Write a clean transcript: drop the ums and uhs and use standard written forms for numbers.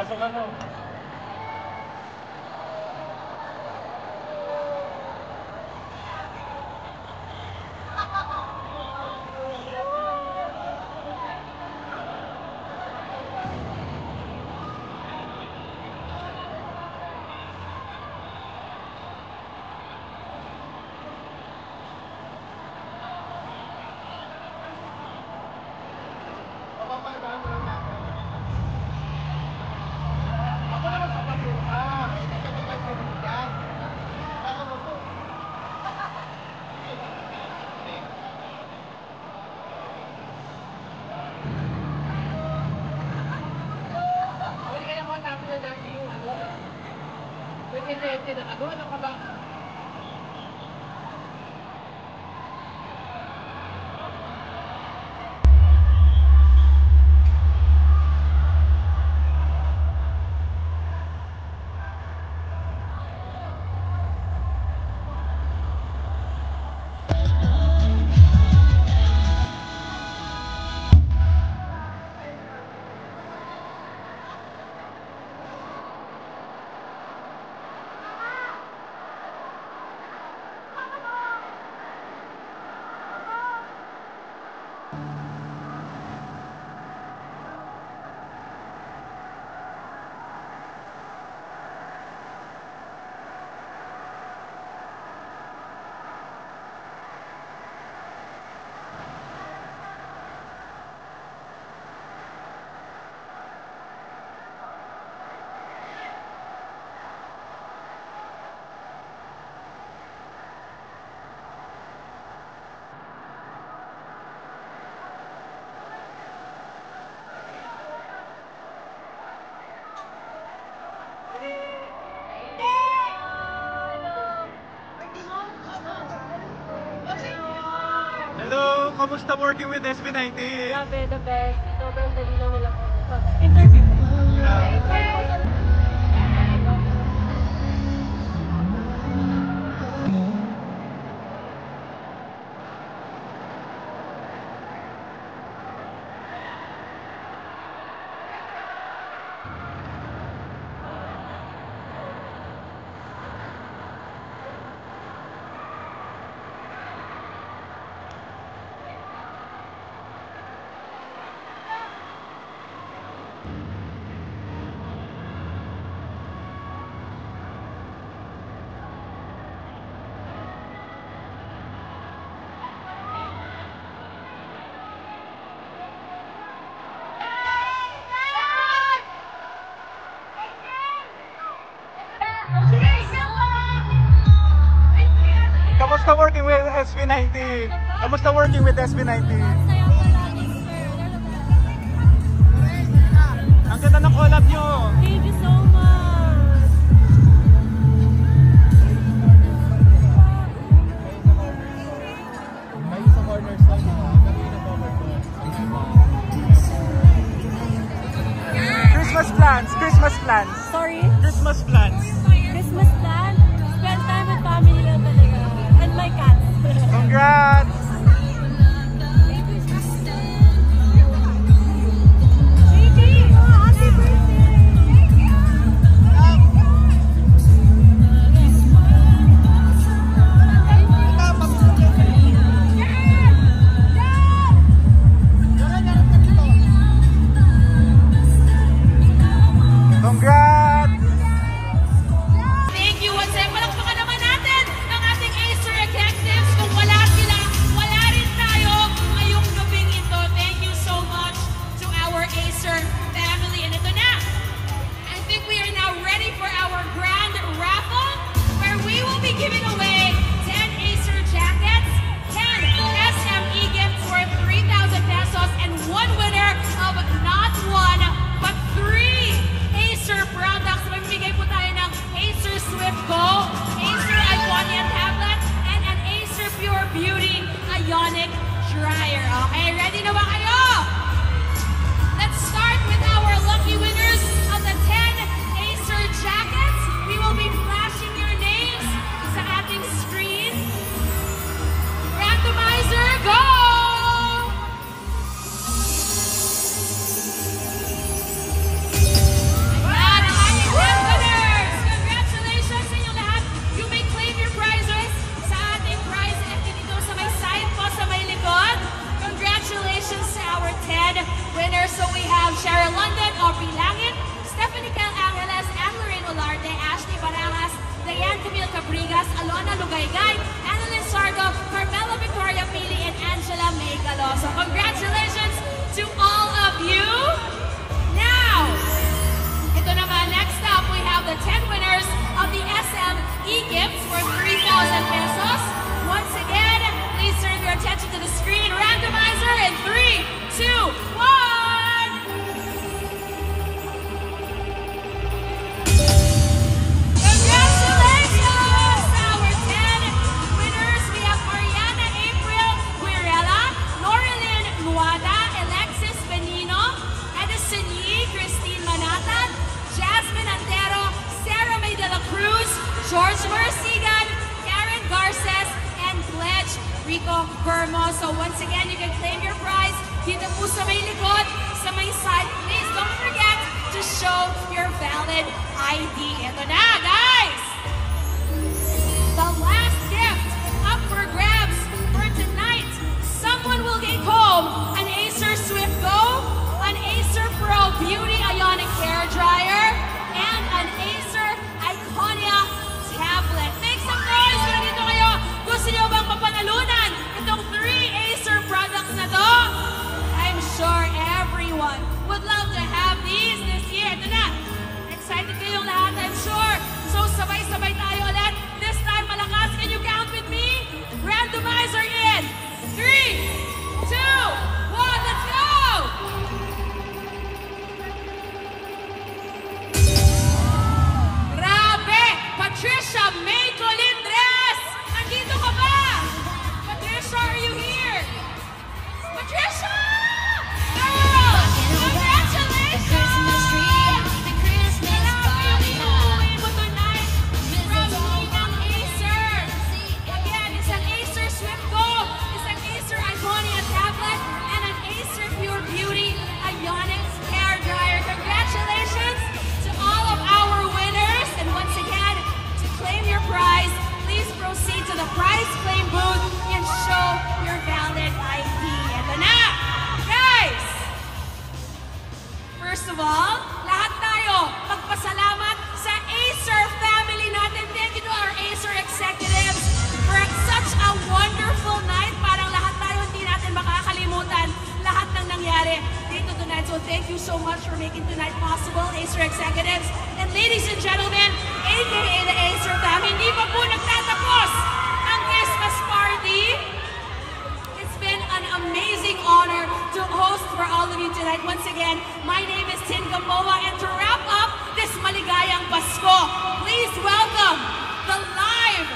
Pasok na to. Ano ka ba? Hello! Kamusta working with SB19? Grabe, the best. Sobrang dali lang nila interview. Kamusta working with SB19? Kamusta working with SB19? Ang ganda ng collab nyo! Thank you so much! Kayo sa corners lang. Kami na cover ko. Christmas plans! Christmas plans! Sorry? Christmas plans! Christmas plan? Spend time with family lang talaga. And my cats. Congrats! Gigi! Happy birthday! Congrats! Thank you once again. Palakpakan naman natin ang ating Acer executives. Kung wala sila, wala rin tayo ngayong gabing ito. Thank you so much to our Acer family. And ito na, I think we are now ready for our grand raffle where we will be giving away 10 Acer jackets, 10 SME gifts worth 3,000 pesos, and one winner of not one, but 3 Acer products. Mamimigay po tayo ng Acer Swift Go, Acer Iconian Tablet, and an Acer Pure Beauty Ionic Dryer. Okay, ready na ba kayo? Let's start with our lucky winners of the 10 Acer jackets. We will be flashing your names sa ating screen. Randomizer, go! Ayan! Rona Lugaygay, Annalyn Sargo, Carmela Victoria Pili, and Angela May Galoso. Congratulations to all of you. Now, ito naman, next up, we have the 10 winners of the SM e-gifts for 3,000 pesos. Once again, please turn your attention to the screen. Randomizer in 3, 2, 1. Congratulations! Our 10 winners, we have Mariana April Guirela, Norilyn Luada, Alexis Benino, Edison Yee, Christine Manatan, Jasmine Antero, Sarah May de la Cruz, George Marasigan, Karen Garces, and Pledge Rico Vermo. So once again, you can claim your prize dito po sa may likod, sa may side. Please don't forget to show your valid ID. Ito na, guys! The last gift up for grabs for tonight. Someone will take home an Acer Swift Go, an Acer Pro Beauty Ionic Hair Dryer, and an Acer Iconia tablet. Make some noise kung nandito kayo. Gusto niyo bang mapanalunan itong 3 Acer products na to? I'm sure everyone would love to have these this year. Ito na. Excited kayong lahat, I'm sure. So sabay-sabay tayo ulit. This time malakas. Can you count with me? Randomizer in 3, 2, 1, let's go! Grabe! Patricia May Colindres! Nandito ka ba? Patricia, are you here? Patricia! Girl! Congratulations! Grabe yung uuwi mo tonight from Ninang Acer. Again, it's an Acer Swift Go, it's an Acer Iconia tablet, and an Acer Pure Beauty Ionic Hair Dryer. Congratulations to all of our winners. And once again, to claim your prize, please proceed to the prize claim booth and show your valid ID. Ito na! Guys! First of all, lahat tayo magpasalamat sa Acer family natin. Thank you to our Acer executives for such a wonderful night. Parang lahat tayo hindi natin makakalimutan lahat ng nangyari dito tonight. So thank you so much for making tonight possible, Acer executives. And ladies and gentlemen, aka the Acer fam, hindi pa po nagtatapos ang Christmas party. It's been an amazing honor to host for all of you tonight. Once again, my name is Tin Gamboa, and to wrap up this maligayang Pasko, please welcome the live